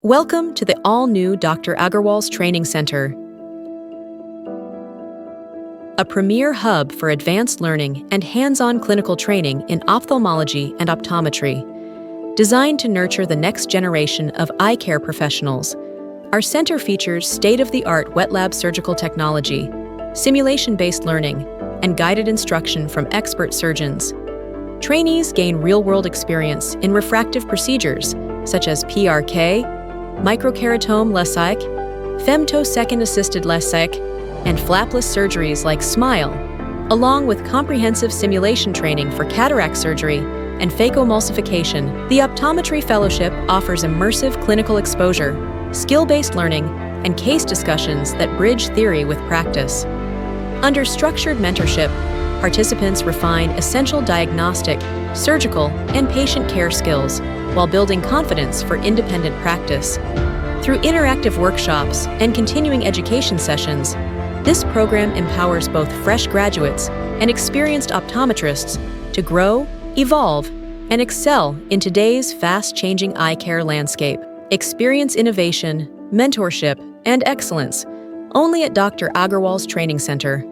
Welcome to the all-new Dr. Agarwals Training Centre, a premier hub for advanced learning and hands-on clinical training in ophthalmology and optometry. Designed to nurture the next generation of eye care professionals, our center features state-of-the-art wet lab surgical technology, simulation-based learning, and guided instruction from expert surgeons. Trainees gain real-world experience in refractive procedures such as PRK, microkeratome LASIK, femtosecond-assisted LASIK, and flapless surgeries like SMILE, along with comprehensive simulation training for cataract surgery and phacoemulsification. The Optometry Fellowship offers immersive clinical exposure, skill-based learning, and case discussions that bridge theory with practice. Under structured mentorship, participants refine essential diagnostic, surgical, and patient care skills while building confidence for independent practice. Through interactive workshops and continuing education sessions, this program empowers both fresh graduates and experienced optometrists to grow, evolve, and excel in today's fast-changing eye care landscape. Experience innovation, mentorship, and excellence only at Dr. Agarwals Training Centre.